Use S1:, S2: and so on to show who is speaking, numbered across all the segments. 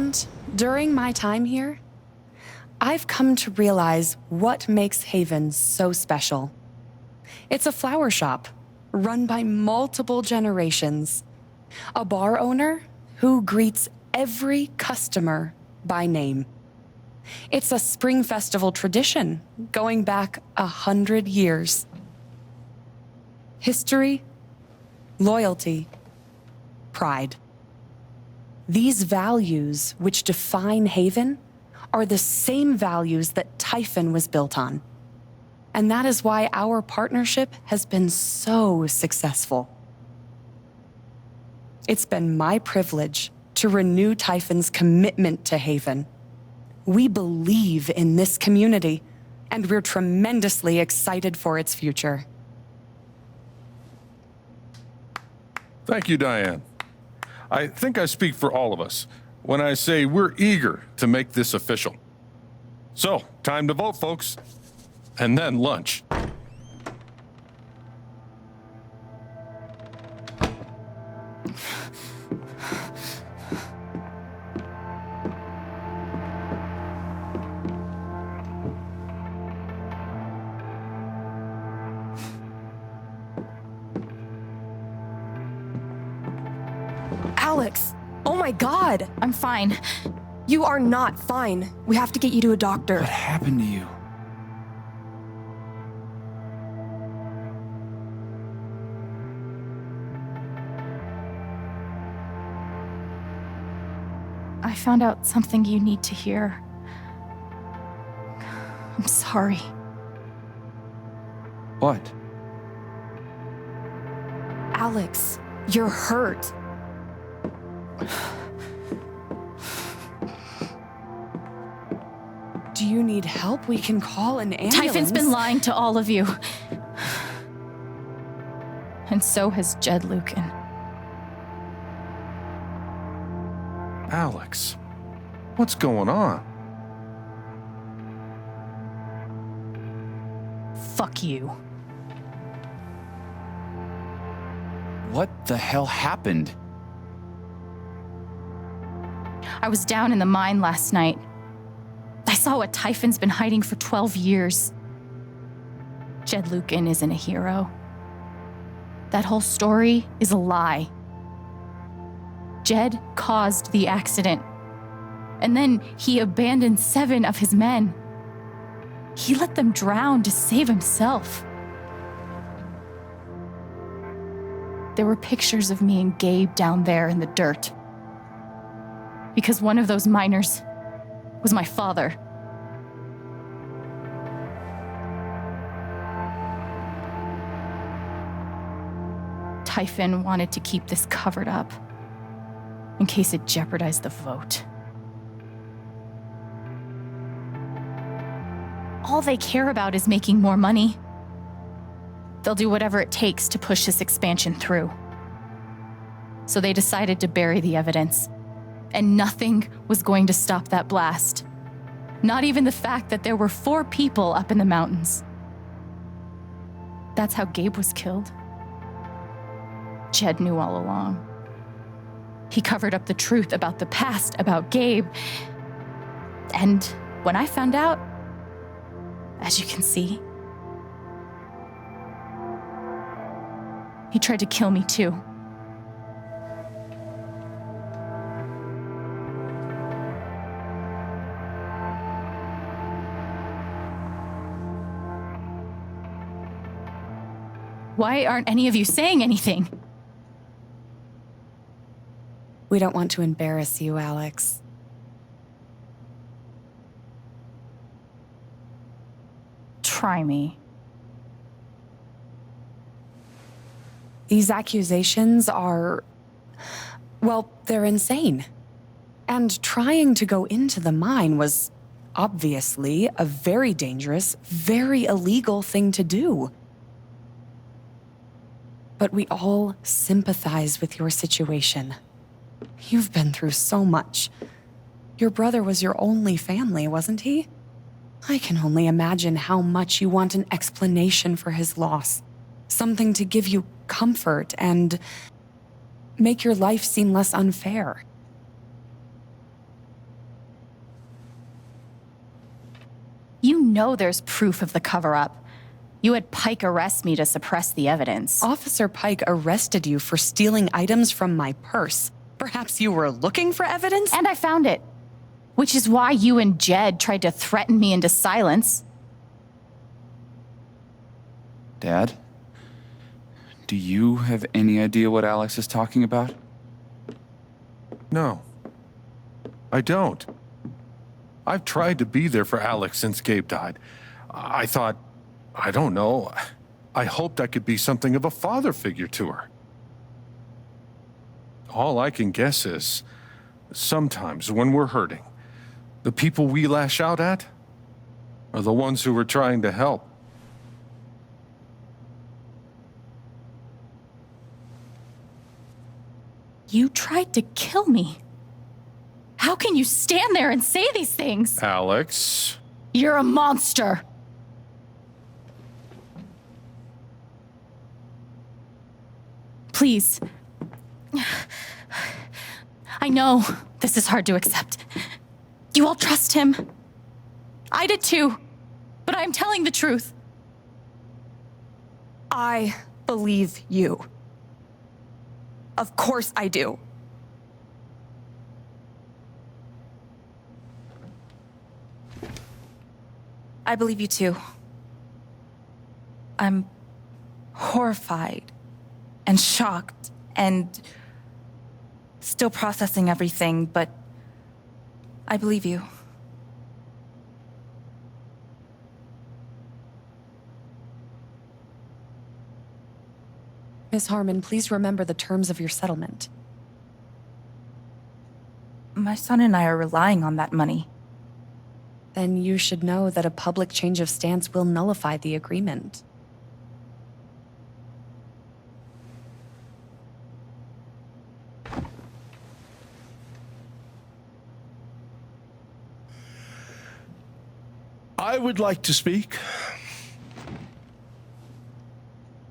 S1: And during my time here, I've come to realize what makes Haven so special. It's a flower shop run by multiple generations. A bar owner who greets every customer by name. It's a spring festival tradition going back 100 years. History, loyalty, pride. These values which define Haven are the same values that Typhon was built on. And that is why our partnership has been so successful. It's been my privilege to renew Typhon's commitment to Haven. We believe in this community, and we're tremendously excited for its future.
S2: Thank you, Diane. I think I speak for all of us when I say we're eager to make this official. So, time to vote, folks. And then lunch.
S3: Alex! Oh my God!
S4: I'm fine.
S3: You are not fine. We have to get you to a doctor.
S5: What happened to you?
S4: I found out something you need to hear. I'm sorry.
S5: What?
S3: Alex, you're hurt.
S1: Do you need help? We can call an ambulance.
S4: Typhon's been lying to all of you. And so has Jed Lucan.
S2: Alex, what's going on?
S4: Fuck you.
S5: What the hell happened?
S4: I was down in the mine last night. I saw what Typhon's been hiding for 12 years. Jed Lucan isn't a hero. That whole story is a lie. Jed caused the accident. And then he abandoned 7 of his men. He let them drown to save himself. There were pictures of me and Gabe down there in the dirt. Because one of those miners was my father. Typhon wanted to keep this covered up in case it jeopardized the vote. All they care about is making more money. They'll do whatever it takes to push this expansion through. So they decided to bury the evidence. And nothing was going to stop that blast. Not even the fact that there were 4 people up in the mountains. That's how Gabe was killed. Jed knew all along. He covered up the truth about the past, about Gabe. And when I found out, as you can see, he tried to kill me too. Why aren't any of you saying anything?
S1: We don't want to embarrass you, Alex.
S4: Try me.
S1: These accusations are, well, they're insane. And trying to go into the mine was obviously a very dangerous, very illegal thing to do. But we all sympathize with your situation. You've been through so much. Your brother was your only family, wasn't he? I can only imagine how much you want an explanation for his loss. Something to give you comfort and make your life seem less unfair.
S4: know there's proof of the cover-up. You had Pike arrest me to suppress the evidence.
S1: Officer Pike arrested you for stealing items from my purse. Perhaps you were looking for evidence?
S4: And I found it. Which is why you and Jed tried to threaten me into silence.
S5: Dad? Do you have any idea what Alex is talking about?
S2: No, I don't. I've tried to be there for Alex since Gabe died. I thought, I don't know, I hoped I could be something of a father figure to her. All I can guess is, sometimes when we're hurting, the people we lash out at are the ones who we're trying to help.
S4: You tried to kill me. How can you stand there and say these things?
S2: Alex?
S4: You're a monster. Please. I know this is hard to accept. You all trust him. I did too. But I'm telling the truth.
S3: I believe you. Of course I do.
S6: I believe you too. I'm horrified and shocked and still processing everything, but I believe you.
S1: Miss Harmon, please remember the terms of your settlement.
S6: My son and I are relying on that money.
S1: Then you should know that a public change of stance will nullify the agreement.
S7: I would like to speak.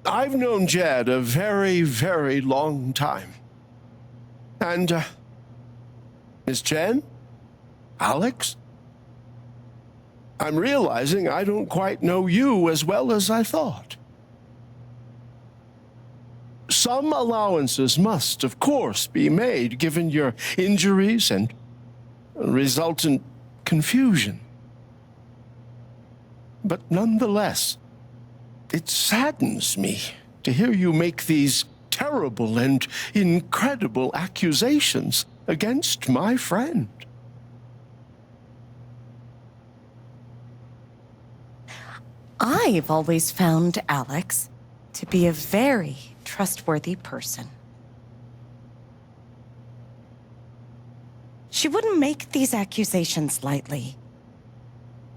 S7: I've known Jed a very, very long time. And, Miss Jen? Alex? I'm realizing I don't quite know you as well as I thought. Some allowances must, of course, be made given your injuries and resultant confusion. But nonetheless, it saddens me to hear you make these terrible and incredible accusations against my friend.
S8: I've always found Alex to be a very trustworthy person. She wouldn't make these accusations lightly.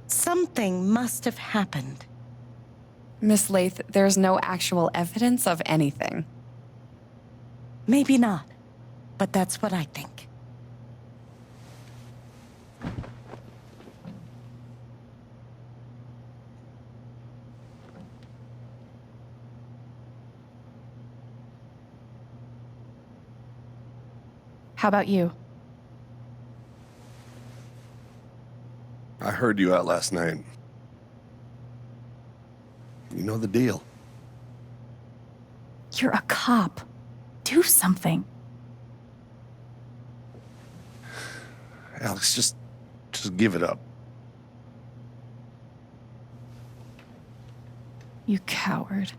S8: Something must have happened.
S1: Miss Lath, there's no actual evidence of anything.
S8: Maybe not, but that's what I think.
S4: How about you?
S9: I heard you out last night. You know the deal.
S4: You're a cop. Do something.
S9: Alex, just give it up.
S4: You coward.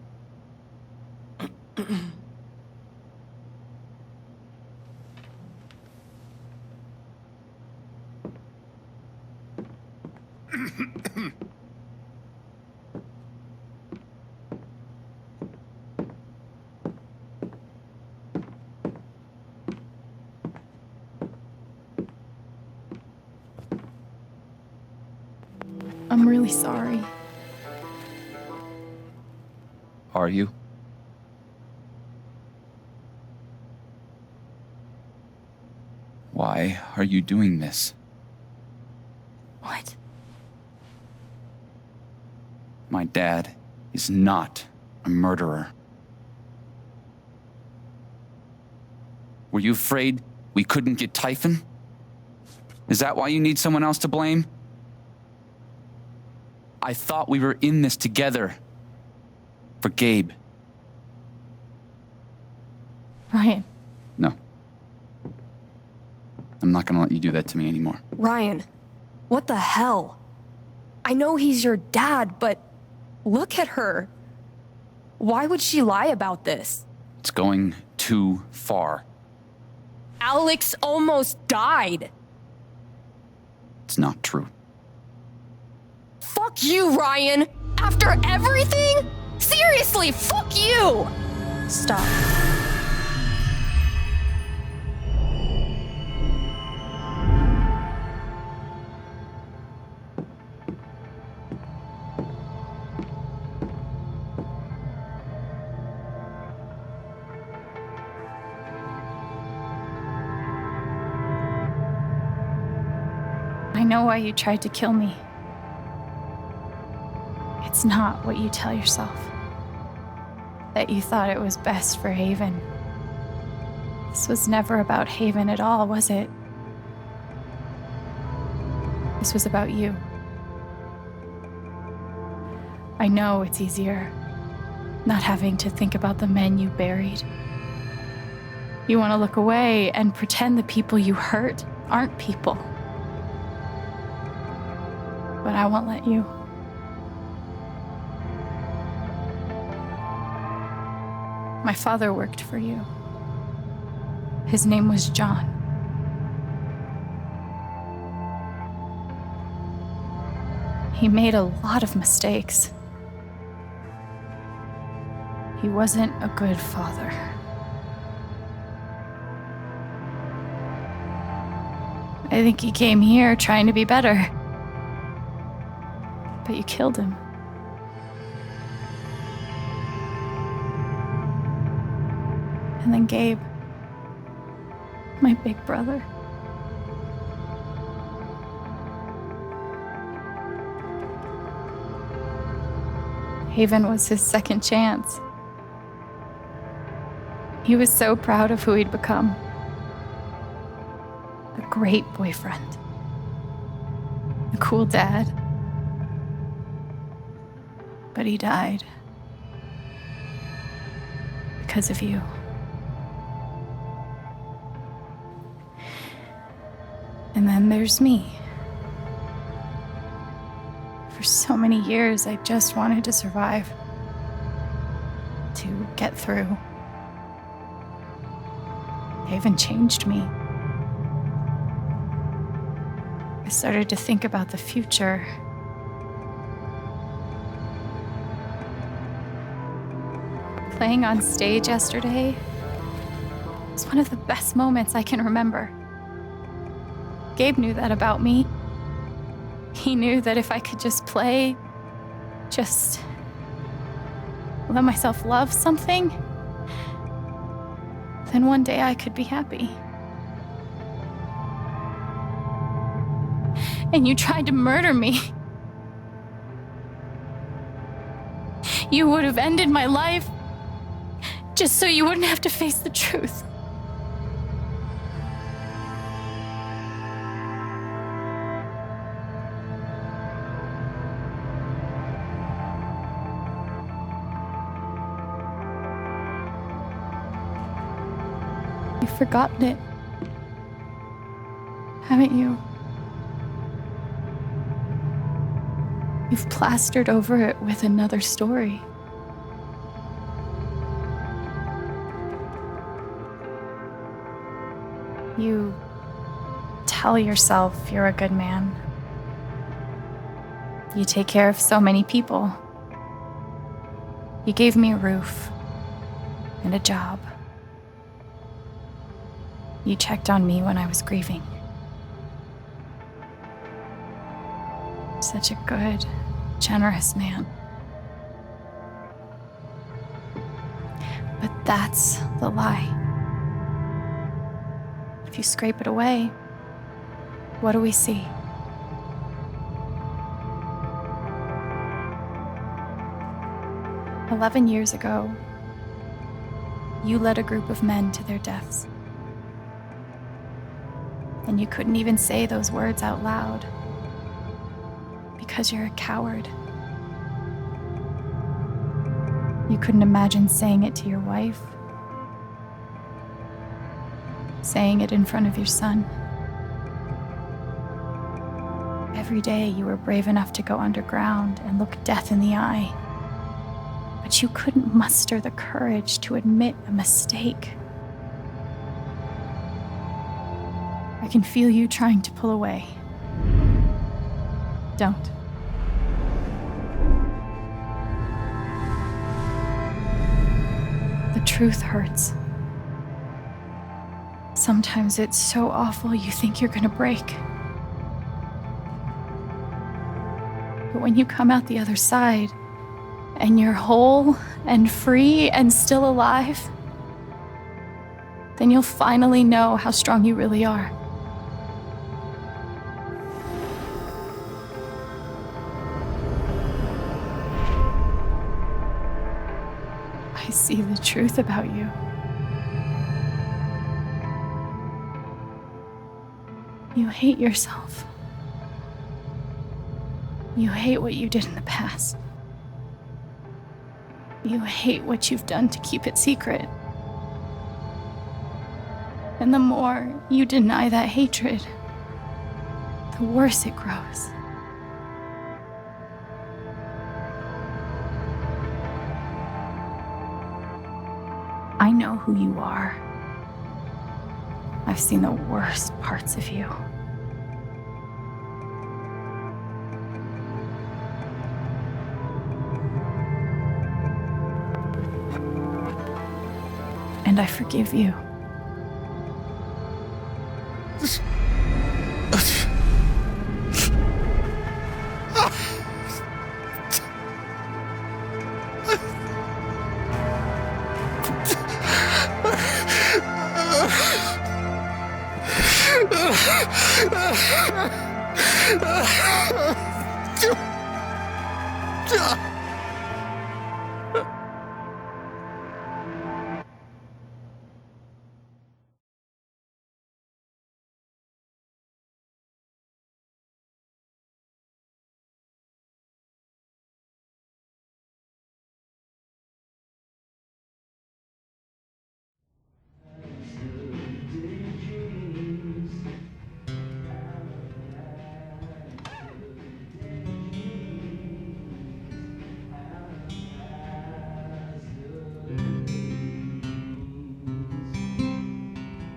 S4: I'm really sorry.
S5: Are you? Why are you doing this?
S4: What?
S5: My dad is not a murderer. Were you afraid we couldn't get Typhon? Is that why you need someone else to blame? I thought we were in this together. For Gabe.
S4: Ryan,
S5: No. I'm not gonna let you do that to me anymore.
S3: Ryan, what the hell? I know he's your dad, but look at her. Why would she lie about this?
S5: It's going too far.
S3: Alex almost died.
S5: It's not true.
S3: Fuck you, Ryan! After everything? Seriously, fuck you!
S6: Stop.
S4: I know why you tried to kill me. It's not what you tell yourself. That you thought it was best for Haven. This was never about Haven at all, was it? This was about you. I know it's easier not having to think about the men you buried. You want to look away and pretend the people you hurt aren't people. But I won't let you. My father worked for you. His name was John. He made a lot of mistakes. He wasn't a good father. I think he came here trying to be better. But you killed him. And then Gabe, my big brother. Haven was his second chance. He was so proud of who he'd become. A great boyfriend. A cool dad. But he died. Because of you. And then there's me. For so many years, I just wanted to survive. To get through. Haven changed me. I started to think about the future. Playing on stage yesterday was one of the best moments I can remember. Gabe knew that about me. He knew that if I could just play, just let myself love something, then one day I could be happy. And you tried to murder me. You would have ended my life just so you wouldn't have to face the truth. You've forgotten it, haven't you? You've plastered over it with another story. You tell yourself you're a good man. You take care of so many people. You gave me a roof and a job. You checked on me when I was grieving. Such a good, generous man. But that's the lie. If you scrape it away, what do we see? "11 years ago, you led a group of men to their deaths. And you couldn't even say those words out loud because you're a coward. You couldn't imagine saying it to your wife? Saying it in front of your son? Every day you were brave enough to go underground and look death in the eye. But you couldn't muster the courage to admit a mistake. I can feel you trying to pull away. Don't. The truth hurts. Sometimes it's so awful you think you're gonna break. But when you come out the other side, and you're whole and free and still alive, then you'll finally know how strong you really are. I see the truth about you. You hate yourself. You hate what you did in the past. You hate what you've done to keep it secret. And the more you deny that hatred, the worse it grows. I know who you are. I've seen the worst parts of you. And I forgive you.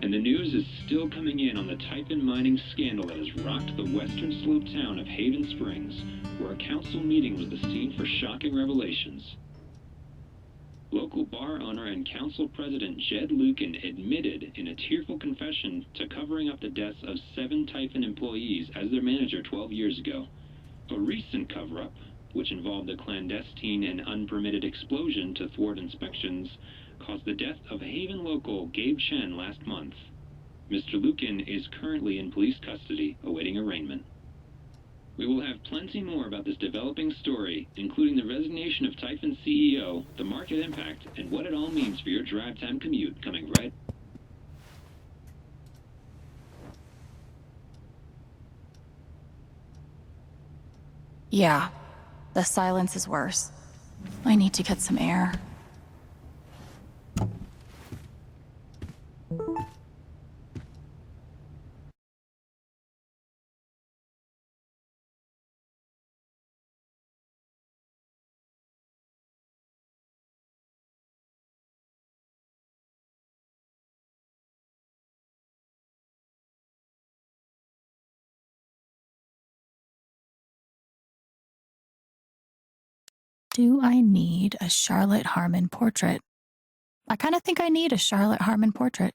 S10: And the news is still coming in on the Typhon mining scandal that has rocked the western slope town of Haven Springs, where a council meeting was the scene for shocking revelations. Local bar owner and council president Jed Lucan admitted in a tearful confession to covering up the deaths of 7 Typhon employees as their manager 12 years ago. A recent cover-up, which involved a clandestine and unpermitted explosion to thwart inspections, caused the death of Haven local Gabe Chen last month. Mr. Lucan is currently in police custody, awaiting arraignment. We will have plenty more about this developing story, including the resignation of Typhon CEO, the market impact, and what it all means for your drive time commute, coming right.
S4: Yeah, the silence is worse. I need to get some air. Do I need a Charlotte Harmon portrait? I kind of think I need a Charlotte Harmon portrait.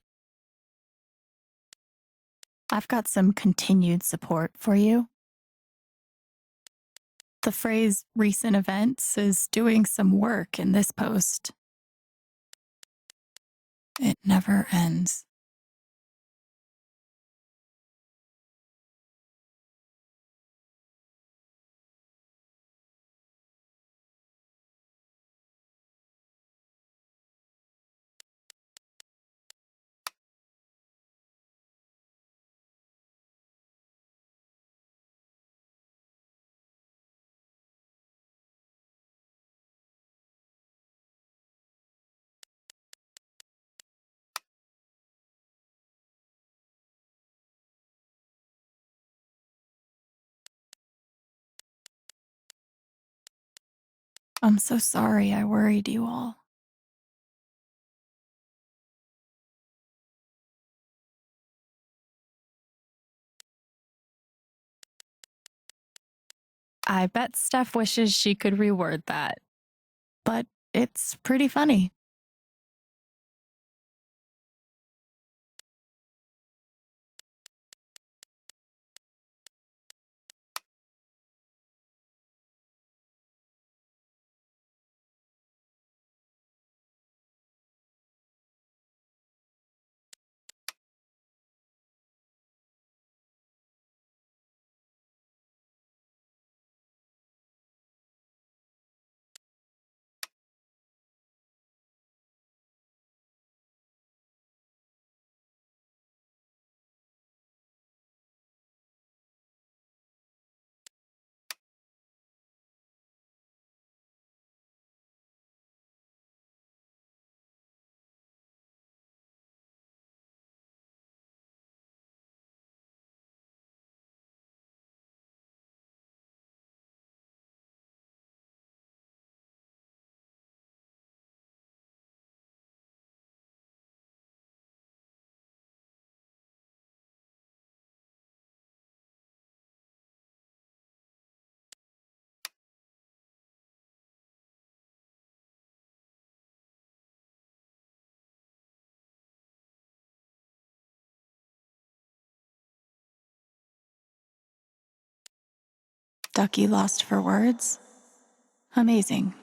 S4: I've got some continued support for you. The phrase recent events is doing some work in this post. It never ends. I'm so sorry I worried you all. I bet Steph wishes she could reword that, but it's pretty funny. Ducky lost for words? Amazing.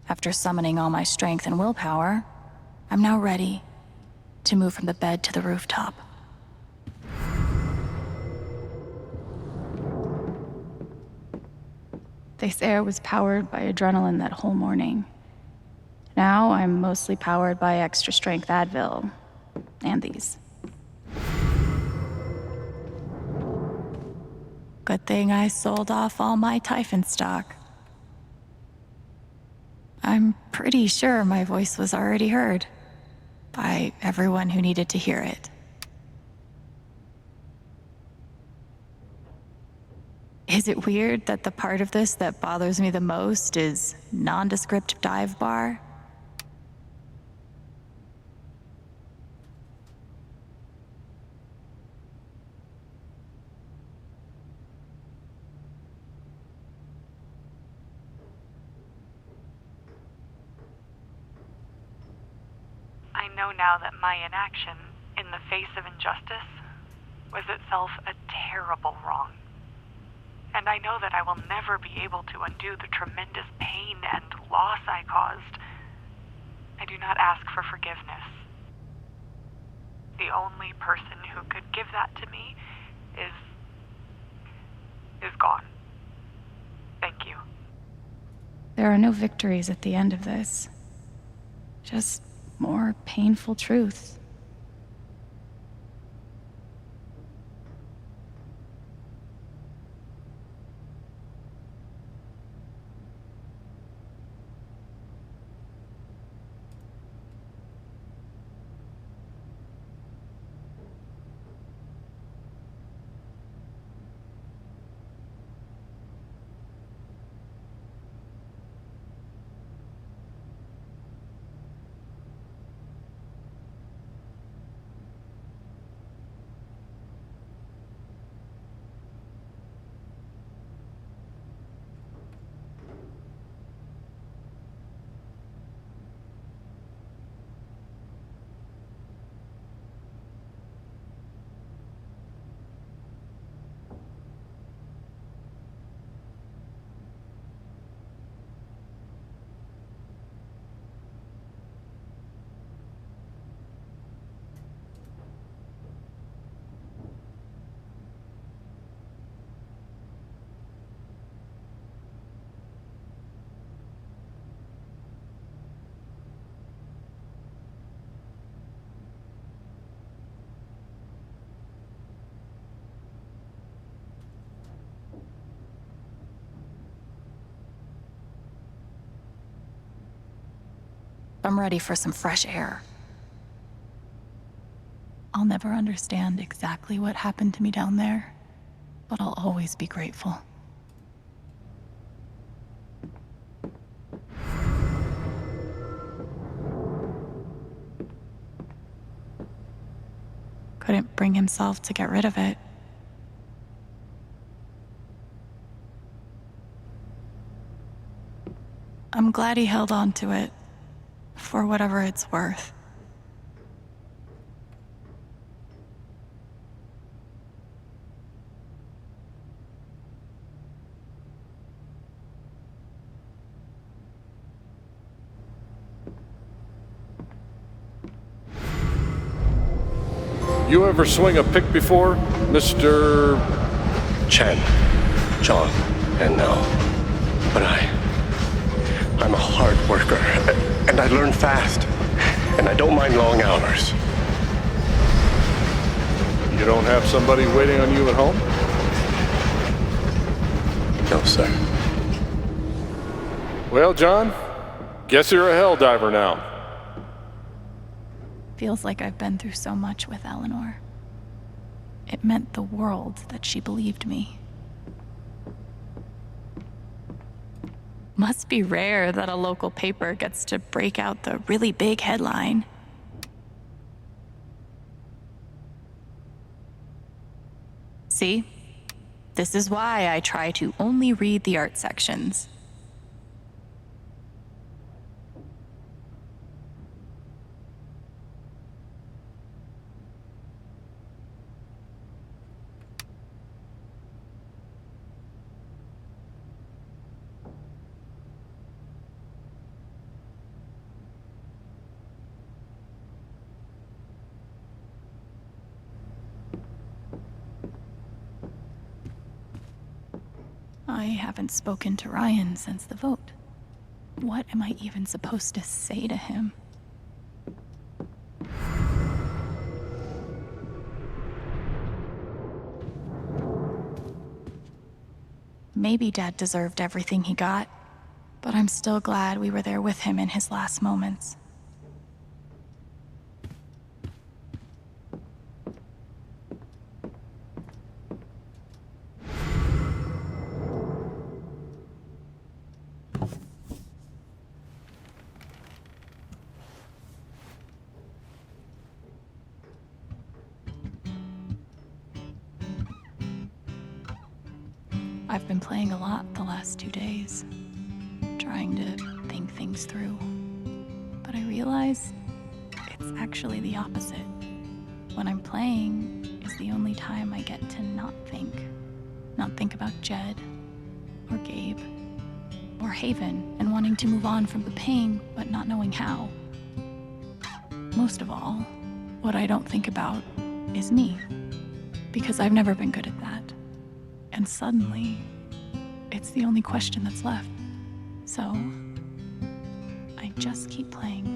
S4: After summoning all my strength and willpower, I'm now ready to move from the bed to the rooftop. They say I was powered by adrenaline that whole morning. Now I'm mostly powered by extra strength Advil and these. Good thing I sold off all my Typhon stock. I'm pretty sure my voice was already heard by everyone who needed to hear it. Is it weird that the part of this that bothers me the most is nondescript dive bar?
S11: I know now that my inaction, in the face of injustice, was itself a terrible wrong. And I know that I will never be able to undo the tremendous pain and loss I caused. I do not ask for forgiveness. The only person who could give that to me is gone. Thank you.
S4: There are no victories at the end of this. Just more painful truth. I'm ready for some fresh air. I'll never understand exactly what happened to me down there, but I'll always be grateful. Couldn't bring himself to get rid of it. I'm glad he held on to it, for whatever it's worth.
S2: You ever swing a pick before, Mr.
S12: Chen, John, and now. But I'm a hard worker, and I learn fast, and I don't mind long hours.
S2: You don't have somebody waiting on you at home?
S12: No, sir.
S2: Well, John, guess you're a hell diver now.
S4: Feels like I've been through so much with Eleanor. It meant the world that she believed me. Must be rare that a local paper gets to break out the really big headline. See? This is why I try to only read the art sections. I haven't spoken to Ryan since the vote. What am I even supposed to say to him? Maybe Dad deserved everything he got, but I'm still glad we were there with him in his last moments. I've been playing a lot the last 2 days, trying to think things through. But I realize it's actually the opposite. When I'm playing is the only time I get to not think. Not think about Jed, or Gabe, or Haven, and wanting to move on from the pain, but not knowing how. Most of all, what I don't think about is me, because I've never been good at that. And suddenly, it's the only question that's left. So, I just keep playing.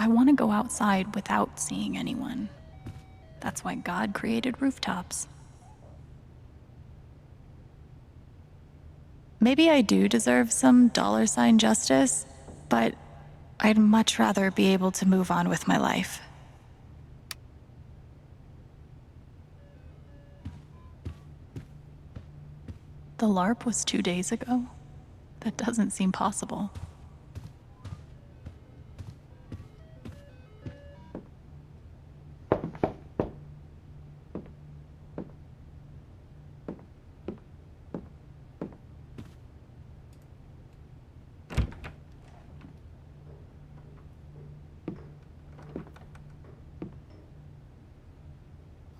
S4: I want to go outside without seeing anyone. That's why God created rooftops. Maybe I do deserve some $ justice, but I'd much rather be able to move on with my life. The LARP was 2 days ago? That doesn't seem possible.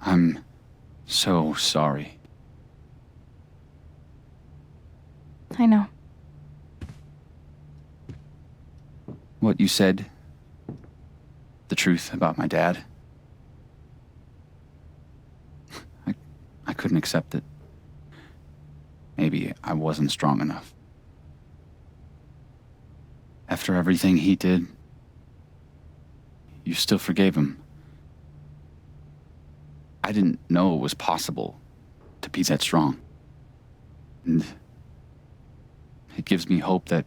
S5: I'm so sorry.
S4: I know.
S5: What you said, the truth about my dad, I couldn't accept it. Maybe I wasn't strong enough. After everything he did, you still forgave him. I didn't know it was possible to be that strong. And it gives me hope that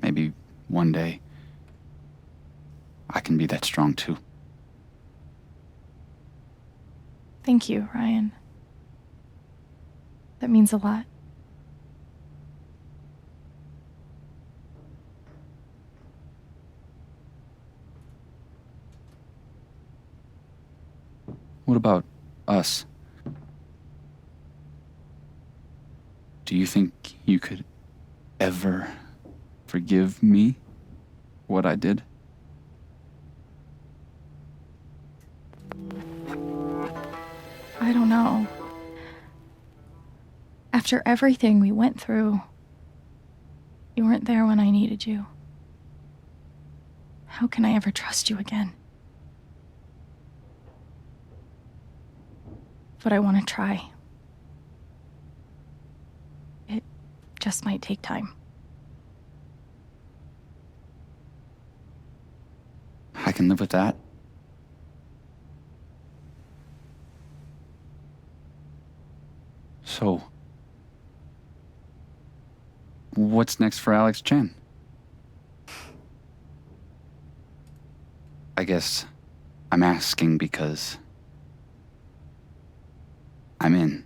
S5: maybe one day I can be that strong too.
S4: Thank you, Ryan. That means a lot.
S5: What about us? Do you think you could ever forgive me for what I did?
S4: I don't know. After everything we went through, you weren't there when I needed you. How can I ever trust you again? But I want to try. It just might take time.
S5: I can live with that. So, what's next for Alex Chen? I guess I'm asking because I'm in.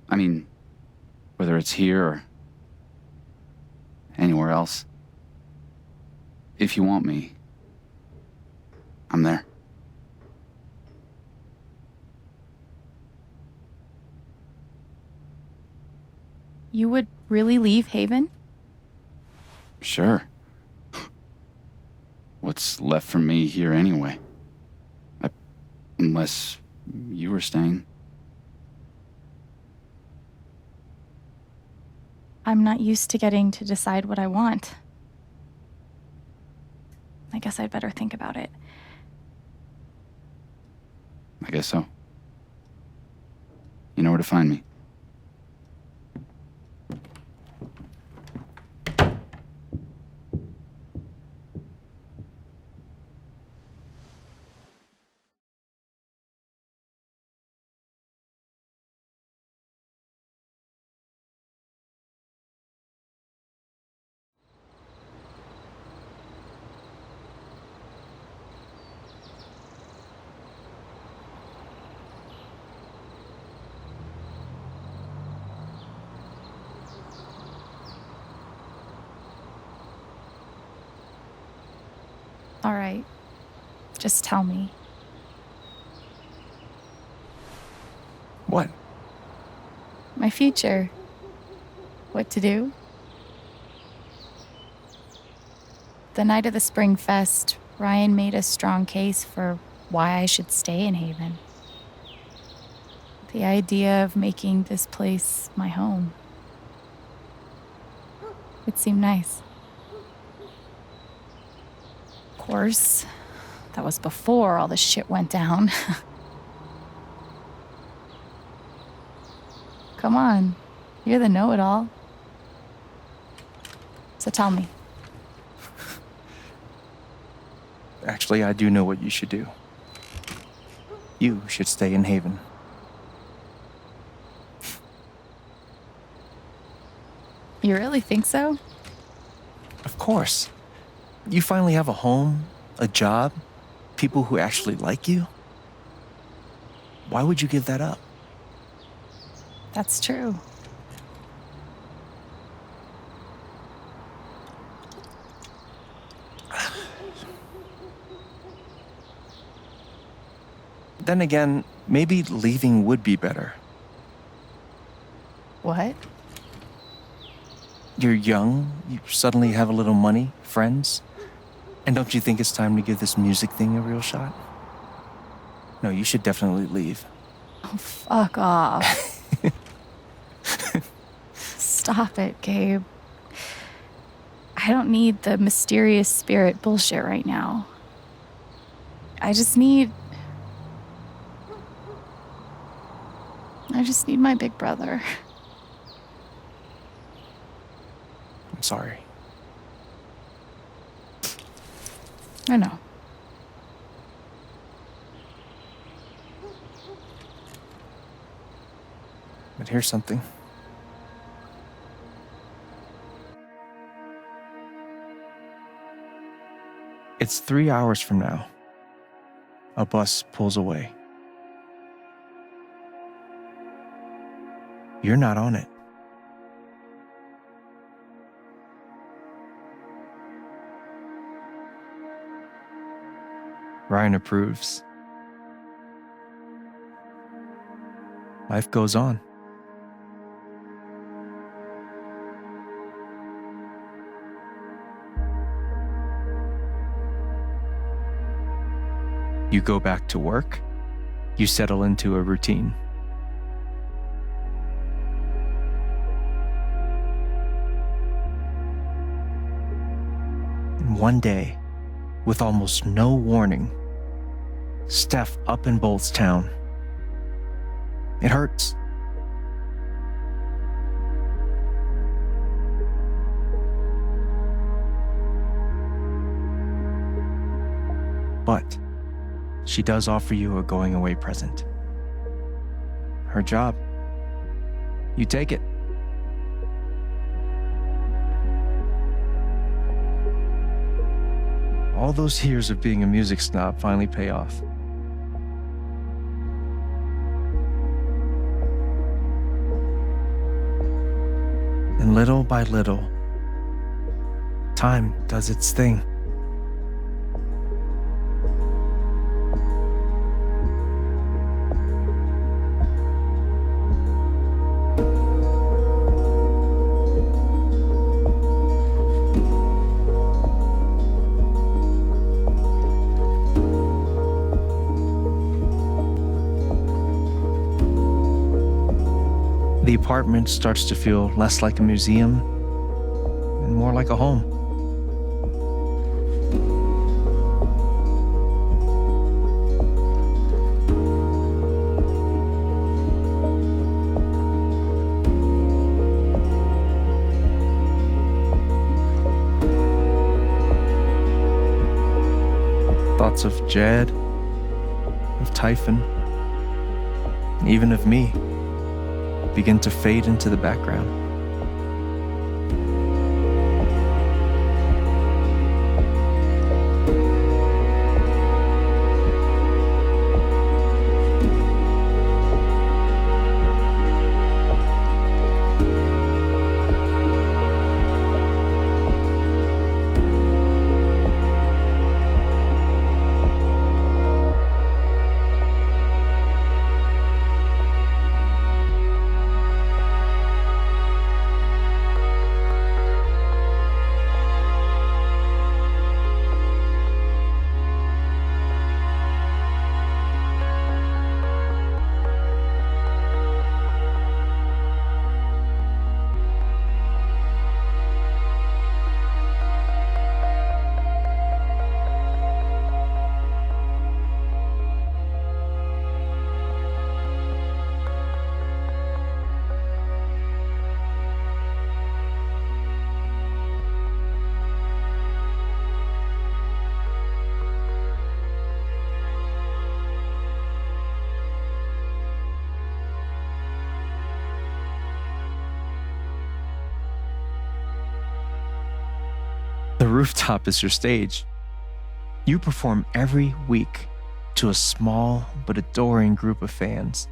S5: I mean, whether it's here or anywhere else. If you want me, I'm there.
S4: You would really leave Haven?
S5: Sure. What's left for me here anyway? Unless you were staying.
S4: I'm not used to getting to decide what I want. I guess I'd better think about it.
S5: I guess so. You know where to find me.
S4: All right. Just tell me.
S13: What?
S4: My future. What to do? The night of the Spring Fest, Ryan made a strong case for why I should stay in Haven. The idea of making this place my home. It seemed nice. Of course, that was before all the shit went down. Come on, you're the know-it-all. So tell me.
S13: Actually, I do know what you should do. You should stay in Haven.
S4: You really think so?
S13: Of course. You finally have a home, a job, people who actually like you. Why would you give that up?
S4: That's true.
S13: Then again, maybe leaving would be better.
S4: What?
S13: You're young, you suddenly have a little money, friends. And don't you think it's time to give this music thing a real shot? No, you should definitely leave.
S4: Oh, fuck off. Stop it, Gabe. I don't need the mysterious spirit bullshit right now. I just need... I just need my big brother.
S13: I'm sorry.
S4: I know.
S13: But here's something. It's 3 hours from now. A bus pulls away. You're not on it. Ryan approves. Life goes on. You go back to work. You settle into a routine. And one day, with almost no warning, Steph up and bolts town. It hurts. But she does offer you a going away present. Her job. You take it. All those years of being a music snob finally pay off. And little by little, time does its thing. The apartment starts to feel less like a museum and more like a home. Thoughts of Jed, of Typhon, and even of me begin to fade into the background. The rooftop is your stage. You perform every week to a small but adoring group of fans.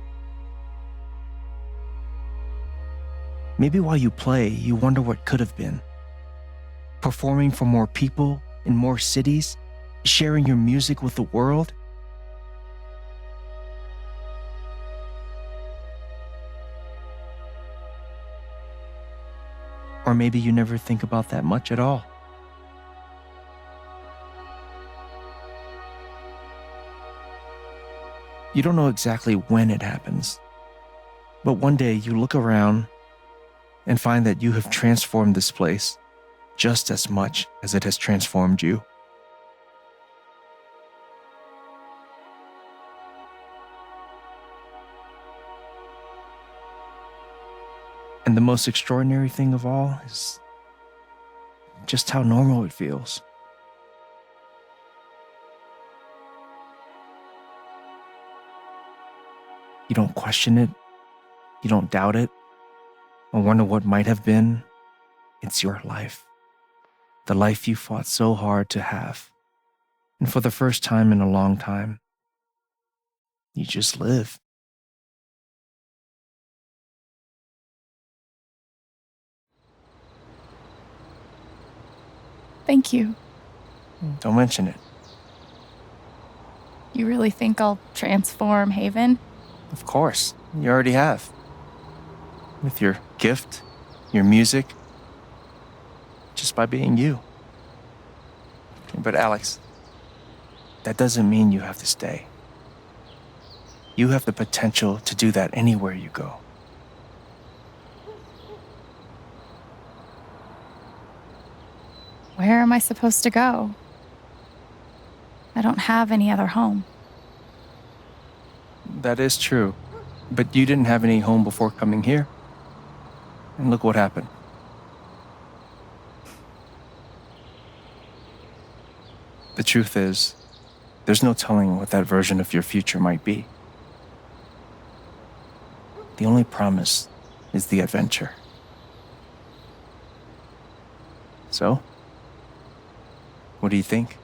S13: Maybe while you play, you wonder what could have been. Performing for more people in more cities, sharing your music with the world. Or maybe you never think about that much at all. You don't know exactly when it happens, but one day you look around and find that you have transformed this place just as much as it has transformed you. And the most extraordinary thing of all is just how normal it feels. You don't question it, you don't doubt it, or wonder what might have been. It's your life. The life you fought so hard to have. And for the first time in a long time, you just live.
S4: Thank you.
S13: Don't mention it.
S4: You really think I'll transform Haven?
S13: Of course, you already have. With your gift, your music, just by being you. But Alex, that doesn't mean you have to stay. You have the potential to do that anywhere you go.
S4: Where am I supposed to go? I don't have any other home.
S13: That is true. But you didn't have any home before coming here. And look what happened. The truth is, there's no telling what that version of your future might be. The only promise is the adventure. So, what do you think?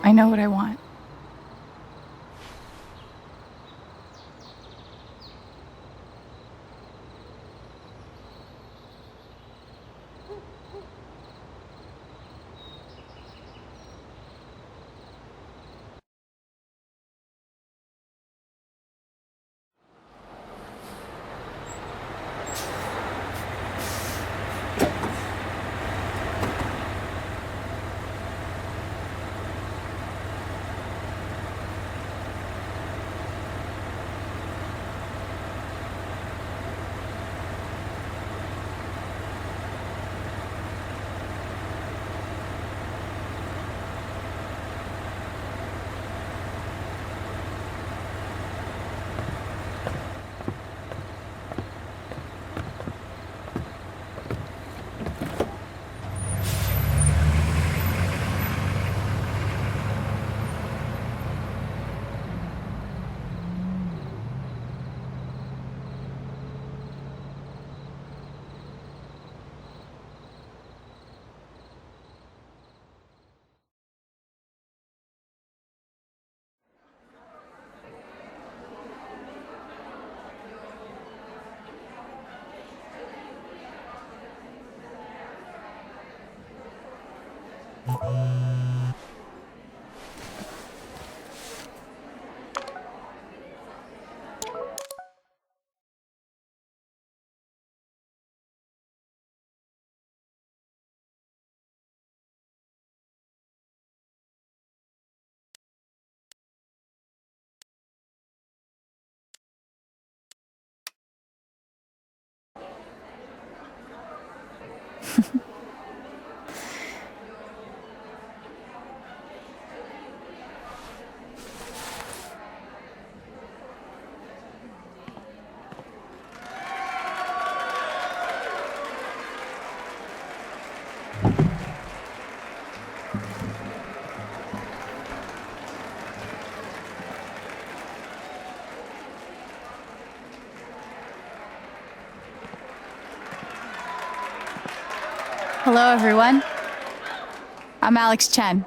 S4: I know what I want. Hello, everyone. I'm Alex Chen.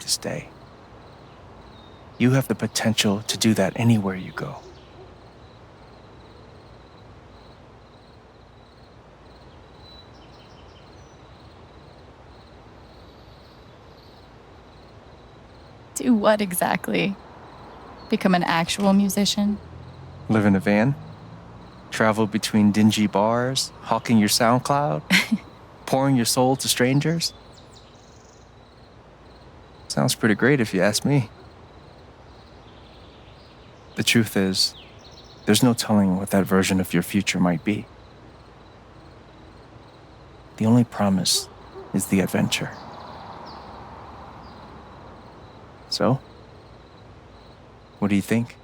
S13: to stay. You have the potential to do that anywhere you go.
S4: Do what exactly? Become an actual musician?
S13: Live in a van, travel between dingy bars, hawking your SoundCloud, pouring your soul to strangers. Sounds pretty great if you ask me. The truth is, there's no telling what that version of your future might be. The only promise is the adventure. So, what do you think?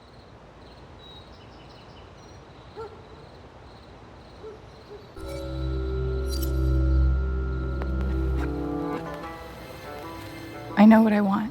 S4: I know what I want.